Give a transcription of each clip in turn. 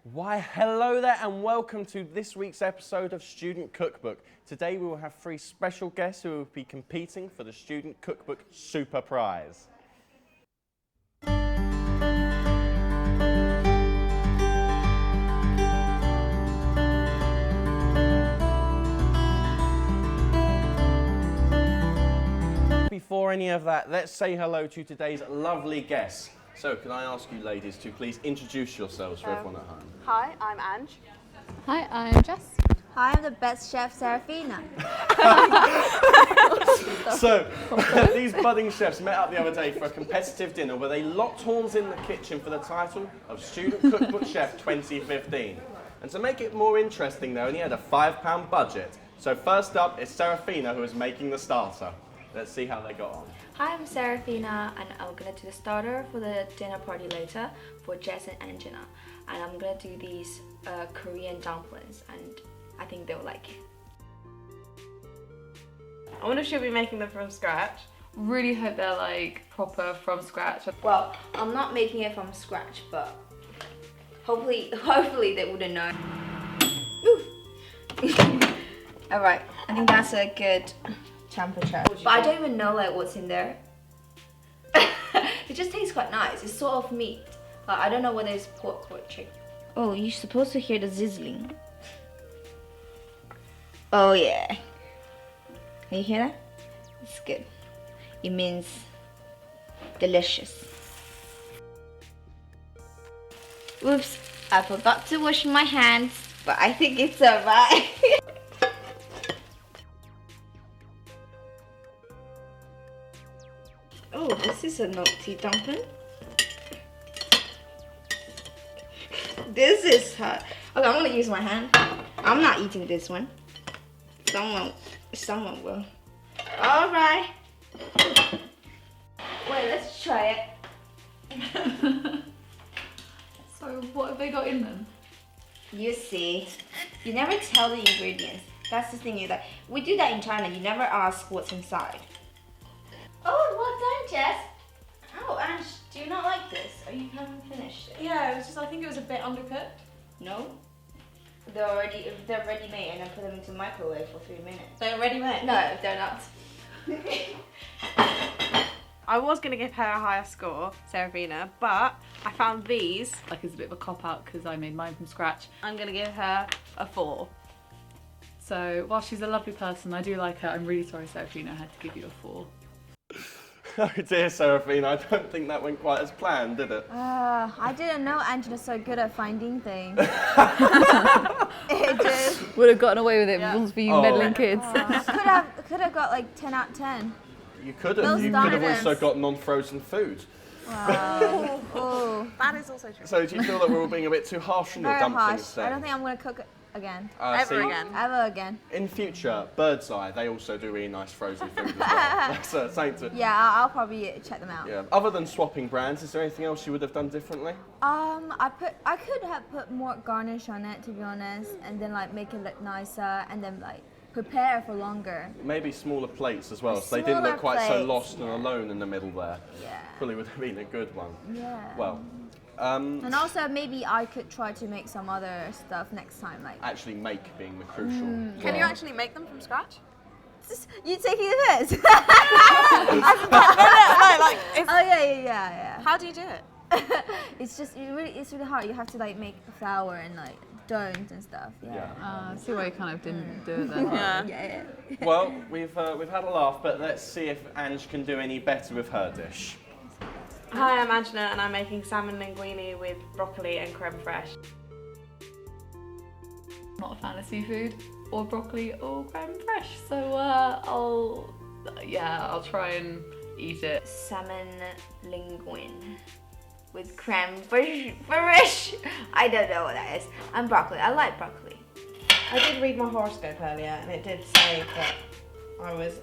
Why, hello there and welcome to this week's episode of Student Cookbook. Today we will have 3 special guests who will be competing for the Student Cookbook Super Prize. Before any of that, let's say hello to today's lovely guests. So, can I ask you ladies to please introduce yourselves for everyone at home? Hi, I'm Ange. Hi, I'm Jess. Hi, I'm the best chef, Serafina. So, these budding chefs met up the other day for a competitive dinner where they locked horns in the kitchen for the title of Student Cookbook Chef 2015. And to make it more interesting, they only had a £5 budget. So first up is Serafina, who is making the starter. Let's see how they got on. Hi, I'm Serafina, and I'm gonna do the starter for the dinner party later for Jess and Jenna. And I'm gonna do these Korean dumplings, and I think they'll like it. I wonder if she'll be making them from scratch. Really hope they're like proper from scratch. Well, I'm not making it from scratch, but hopefully they wouldn't know. All right, I think that's a good temperature. But I don't even know like what's in there. It just tastes quite nice. It's sort of meat. I don't know whether it's pork or chicken. Oh, you're supposed to hear the sizzling. Oh yeah. Can you hear that? It's good. It means delicious. Oops, I forgot to wash my hands, but I think it's alright. Oh, this is a naughty dumpling. This is hot. Okay, I'm gonna use my hand. I'm not eating this one. Someone will. All right. Wait, let's try it. So what have they got in them? You see, you never tell the ingredients. That's the thing. You like. We do that in China. You never ask what's inside. Oh, well done, Jess. Oh, Ange, do you not like this? Or you haven't finished it? Yeah, it was just, I think it was a bit undercooked. No. They're already made, and I put them into the microwave for 3 minutes. They're ready made? No, they're not. I was going to give her a higher score, Serafina, but I found these. Like it's a bit of a cop-out because I made mine from scratch. I'm going to give her a 4. So while she's a lovely person, I do like her. I'm really sorry, Serafina, I had to give you a 4. Oh dear, Serafina, I don't think that went quite as planned, did it? I didn't know Angela's so good at finding things. It just Would have gotten away with it Yeah. for you Oh. meddling kids. could have got like 10 out of 10. You could have. Those You could have diamonds. also got non-frozen food. Wow. Oh, That is also true. So do you feel that we're all being a bit too harsh on your very dumplings harsh. then? I don't think I'm gonna cook again. Ever see, again. Ever again. In future, Bird's Eye, they also do really nice frozen food as well. That's something to... Yeah, I'll probably check them out. Yeah. Other than swapping brands, is there anything else you would have done differently? I could have put more garnish on it, to be honest, and then like make it look nicer, and then like prepare for longer. Maybe smaller plates as well, so they didn't Smaller look quite so plates, lost and yeah. alone in the middle there. Yeah. Probably would have been a good one. Yeah. Well, And also maybe I could try to make some other stuff next time, like. actually make being the crucial. Can you actually make them from scratch? You taking this? It's, Oh yeah. how do you do it? It's really hard. You have to like make flour and like doughs and stuff. Yeah. Yeah. See why you kind of didn't do it then. Yeah. Yeah. Well, we've had a laugh, but let's see if Ange can do any better with her dish. Hi, I'm Angela, and I'm making salmon linguine with broccoli and creme fraiche. Not a fan of seafood or broccoli or creme fraiche, so I'll try and eat it. Salmon linguine with creme fraiche. I don't know what that is. And broccoli. I like broccoli. I did read my horoscope earlier, and it did say that I was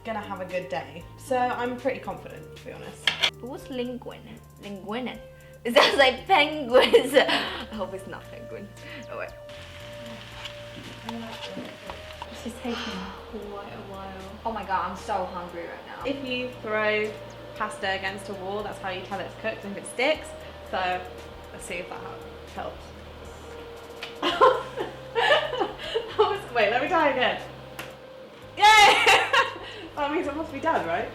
gonna have a good day. So I'm pretty confident, to be honest. But what's linguine? Linguine. It sounds like penguins. I hope it's not penguin. Oh wait. This is taking quite a while. Oh my god, I'm so hungry right now. If you throw pasta against a wall, that's how you tell it's cooked and if it sticks. So let's see if that helps. again. Yay! That means it must be done, right?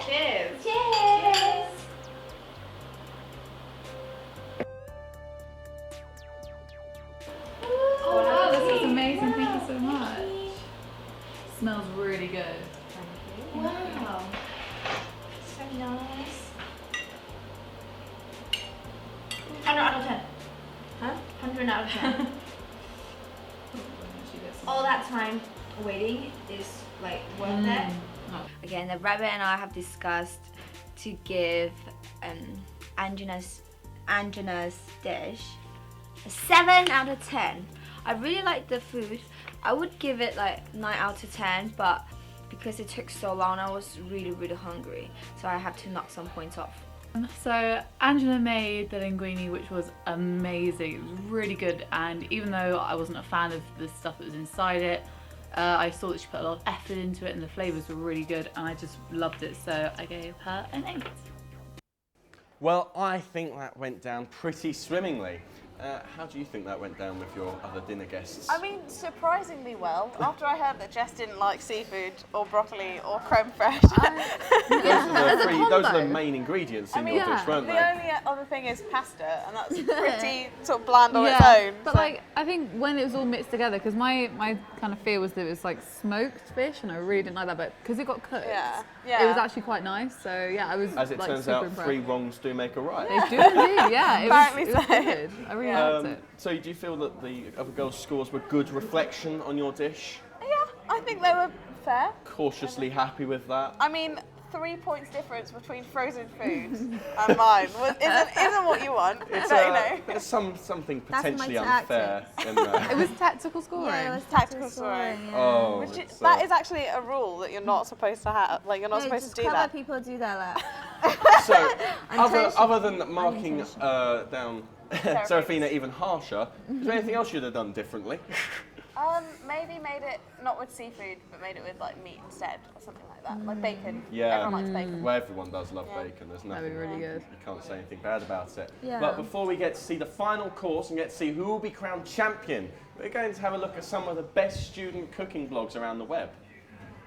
Cheers. Cheers! Oh wow, this is amazing. Thank you so much. Smells really good. Wow. So nice. 100 out of 10. Huh? 100 out of 10. All that time waiting is like worth it. Again, the rabbit and I have discussed to give Angina's dish a 7 out of 10. I really like the food. I would give it like 9 out of 10, but because it took so long, I was really, really hungry, so I have to knock some points off. So Angela made the linguine, which was amazing. It was really good, and even though I wasn't a fan of the stuff that was inside it, I saw that she put a lot of effort into it and the flavours were really good, and I just loved it, so I gave her an 8. Well, I think that went down pretty swimmingly. How do you think that went down with your other dinner guests? I mean, surprisingly well. After I heard that Jess didn't like seafood or broccoli or creme fraiche. Those are the main ingredients in your dish, weren't The they? only other thing is pasta, and that's pretty sort of bland on its own. But so. like, I think when it was all mixed together, because my kind of fear was that it was like smoked fish, and I really didn't like that, but because it got cooked, it was actually quite nice. So yeah, I was As it like, turns super out, impressed. 3 wrongs do make a right. They do indeed, yeah. It was Apparently good. I really liked it. So do you feel that the other girls' scores were good reflection on your dish? Yeah, I think they were fair. Cautiously happy with that? I mean, 3 points difference between frozen foods and mine isn't what you want. It's, but, you know. there's something potentially my unfair in there. It was tactical scoring. Yeah, it was Tactical scoring. Yeah. Oh, Which it's, that is actually a rule that you're not supposed to have. Like, you're not supposed just to do clever that. people do that. Like. So, Unintentional- other than marking down Serafina Serafina. even harsher, is there anything else you'd have done differently? Maybe made it not with seafood, but made it with like meat instead, or something like that, like bacon. Yeah. Everyone likes bacon. Well, everyone does love Yeah. bacon. There's That'd nothing be really good. You can't say anything bad about it. Yeah. But before we get to see the final course and get to see who will be crowned champion, we're going to have a look at some of the best student cooking blogs around the web.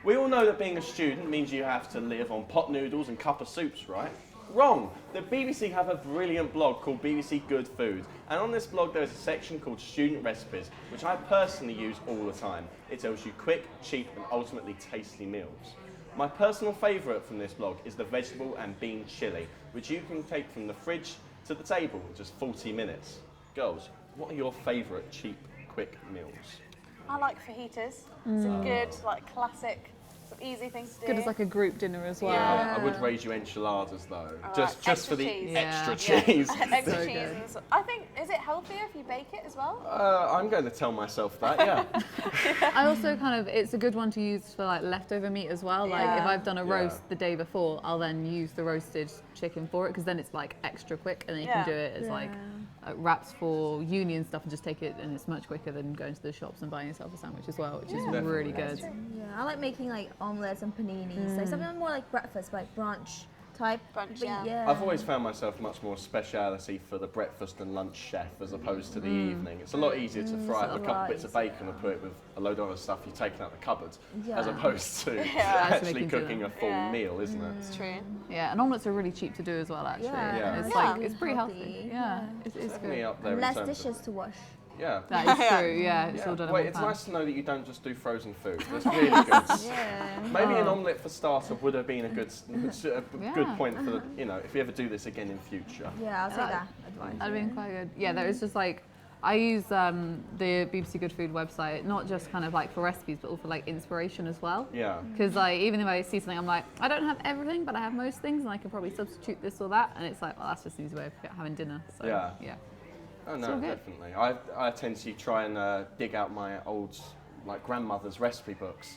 We all know that being a student means you have to live on pot noodles and cup of soups, right? Wrong. The BBC have a brilliant blog called BBC Good Food, and on this blog there is a section called Student Recipes, which I personally use all the time. It tells you quick, cheap and ultimately tasty meals. My personal favourite from this blog is the vegetable and bean chilli, which you can take from the fridge to the table in just 40 minutes. Girls, what are your favourite cheap, quick meals? I like fajitas. It's a good, like, classic, sort of easy thing to do. Good as like a group dinner as well. Yeah. I would raise you enchiladas though, Alright, just extra for the cheese. extra Yeah. cheese. Extra So cheese. good. And I think, is it healthier if you bake it as well? I'm going to tell myself that, yeah. I also kind of, it's a good one to use for like leftover meat as well. Like if I've done a roast the day before, I'll then use the roasted chicken for it, because then it's like extra quick, and then you can do it as like wraps for uni and stuff, and just take it, and it's much quicker than going to the shops and buying yourself a sandwich as well, which is really good. Yeah, I like making like omelets and paninis. So something more like breakfast, like brunch type. Brunch, But yeah. I've always found myself much more speciality for the breakfast and lunch chef as opposed to the evening. It's a lot easier to fry up a couple bits of bacon and put it with a load of other stuff you've taken out the cupboard, as opposed to actually making cooking dinner. a full meal, isn't it? It's true. Yeah, and omelets are really cheap to do as well, actually. Yeah. It's Yeah. like, it's pretty healthy. Healthy. Yeah, it's Definitely good. up there And in less terms dishes of, to wash. yeah. That is true, yeah, it's all done in Wait, one it's pan. nice to know that you don't just do frozen food. That's really good. Yeah. Maybe an omelette for starter would have been a good point for the, you know, if you ever do this again in future. Yeah, I'll take that advice. That'd been quite good. Yeah, there is just like, I use the BBC Good Food website, not just kind of like for recipes, but also like inspiration as well. Yeah. Because like, even if I see something, I'm like, I don't have everything, but I have most things, and I could probably substitute this or that. And it's like, well, that's just an easy way of having dinner. So, Yeah. yeah. Oh all no, good. definitely. I tend to try and dig out my old, like, grandmother's recipe books.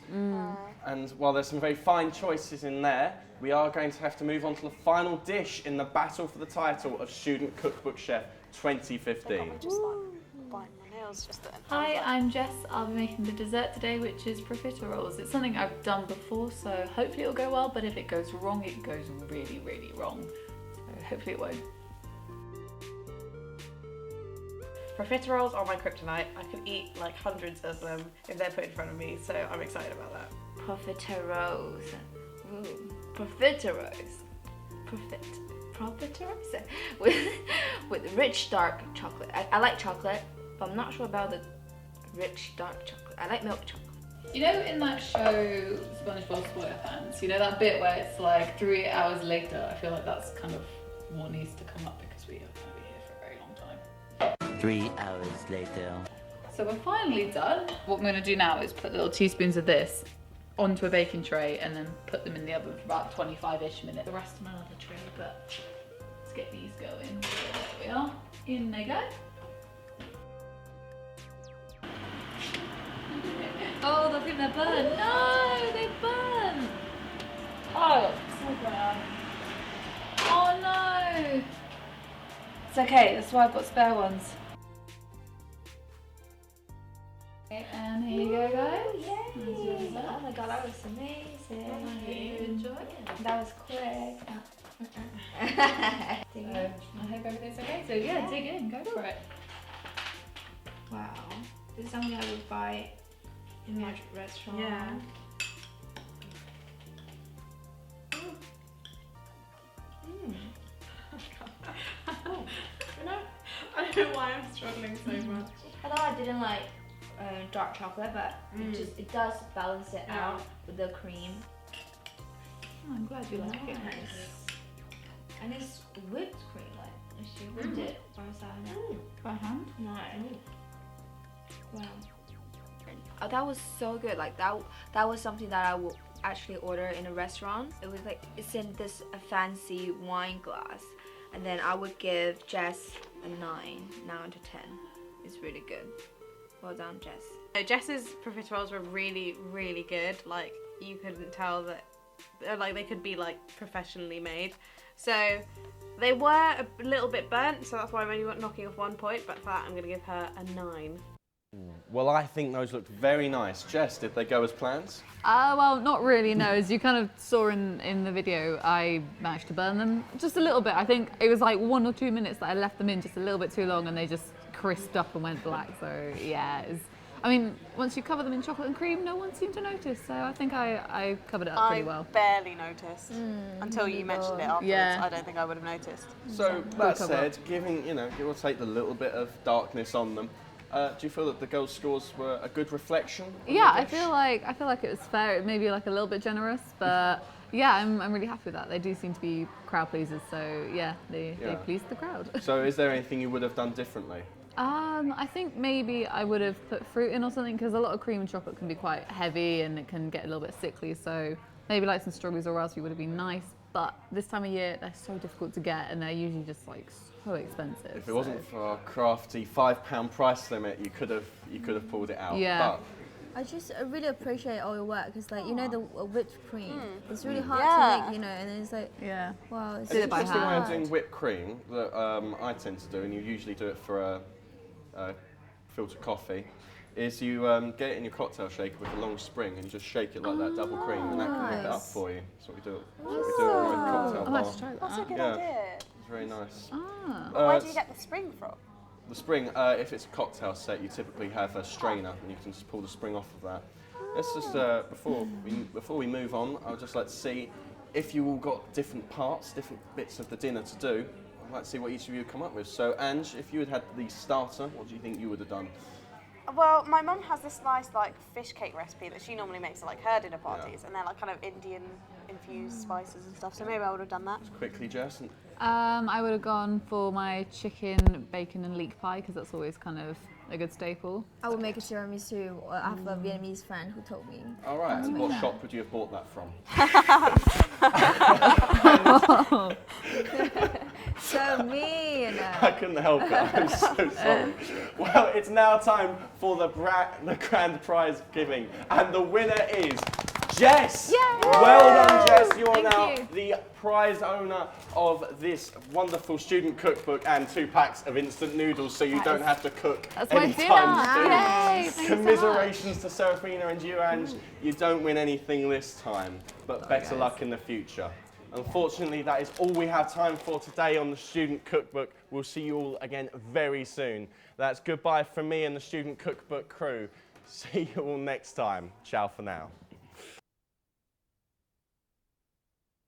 And while there's some very fine choices in there, we are going to have to move on to the final dish in the battle for the title of Student Cookbook Chef 2015. I'm just like biting my nails just then. Hi, I'm Jess. I'll be making the dessert today, which is profiteroles. It's something I've done before, so hopefully it'll go well, but if it goes wrong, it goes really, really wrong. So hopefully it won't. Profiteroles are my kryptonite. I could eat like hundreds of them if they're put in front of me, so I'm excited about that. Profiteroles. Ooh. Profiteroles. Profiteroles. With rich dark chocolate. I like chocolate, but I'm not sure about the rich dark chocolate. I like milk chocolate. You know, in that show, SpongeBob SquarePants, you know that bit where it's like 3 hours later? I feel like that's kind of what needs to come up because we are going to be here for a very long time. 3 hours later. So we're finally done. What I'm going to do now is put little teaspoons of this onto a baking tray and then put them in the oven for about 25-ish minutes. The rest on another tray, but let's get these going. So there we are. In they go. Oh, look at they burn. No, they burn. Oh, so bad. Oh no. It's okay, that's why I've got spare ones. Okay, and here you go, guys. Yay! Oh my god, that was amazing. You enjoy? That was quick. I hope everything's okay. So yeah, dig in, go for it. Wow. This is something I would buy in my restaurant. Yeah. I don't know why I'm struggling so much. I thought I didn't like dark chocolate, but it does balance it out with the cream. Oh, I'm glad you like it. And it's whipped cream, like she whipped it by herself. By hand? No. Wow. That was so good. Like that was something that I would actually order in a restaurant. It was like it's in this fancy wine glass, and then I would give Jess a 9 out of 10. It's really good. Well done, Jess. So Jess's profiteroles were really, really good. Like you couldn't tell that, like they could be like professionally made. So they were a little bit burnt, so that's why I'm only knocking off 1 point. But for that, I'm going to give her a 9. Well, I think those looked very nice. Jess, did they go as planned? Well, not really, no. As you kind of saw in the video, I managed to burn them just a little bit. I think it was like 1 or 2 minutes that I left them in just a little bit too long and they just crisped up and went black. So yeah, I mean, once you cover them in chocolate and cream, no one seemed to notice. So I think I covered it up pretty well. I barely noticed until you mentioned it afterwards. Yeah. I don't think I would have noticed. So that said, giving, give or take the little bit of darkness on them, do you feel that the girls' scores were a good reflection? Yeah, I feel like it was fair. Maybe like a little bit generous, but yeah, I'm really happy with that. They do seem to be crowd pleasers, so yeah, they pleased the crowd. So is there anything you would have done differently? I think maybe I would have put fruit in or something because a lot of cream and chocolate can be quite heavy and it can get a little bit sickly. So maybe like some strawberries or raspberry would have been nice. But this time of year, they're so difficult to get and they're usually just like so expensive. If it wasn't for our crafty £5 price limit, you could have pulled it out. Yeah. But I really appreciate all your work because, like, you know, the whipped cream, it's really hard Yeah. to make, you know, and it's like, Yeah. wow, it's an it by interesting way of hard. doing whipped cream that I tend to do, and you usually do it for a filtered coffee, is you get it in your cocktail shaker with a long spring and you just shake it like that, double cream, and that can whip it up for you. That's what we do. That's what we do at my cocktail I'll bar. have to try that. That's a good Yeah. idea. It's very nice. Where do you get the spring from? The spring, if it's a cocktail set, you typically have a strainer, and you can just pull the spring off of that. Let's just before we move on, I would just like to see if you all got different parts, different bits of the dinner to do. I'd like to see what each of you come up with. So, Ange, if you had the starter, what do you think you would have done? Well, my mum has this nice like fish cake recipe that she normally makes at like her dinner parties, and they're like kind of Indian infused spices and stuff. So maybe I would have done that. Quickly, Jess. I would have gone for my chicken, bacon and leek pie because that's always kind of a good staple. I would make a tiramisu. I have a Vietnamese friend who told me. All right, and what shop would you have bought that from? So mean. I couldn't help it, I'm so sorry. Well, it's now time for the grand prize giving, and the winner is Jess! Yay! Well done, Jess. You are Thank now you. the prize owner of this wonderful student cookbook and 2 packs of instant noodles, so you don't have to cook That's my anytime soon. dinner. Yay! Thanks so much. Commiserations to Seraphina and you, Ange. You don't win anything this time, but better luck in the future. Unfortunately, that is all we have time for today on the Student Cookbook. We'll see you all again very soon. That's goodbye from me and the Student Cookbook crew. See you all next time. Ciao for now.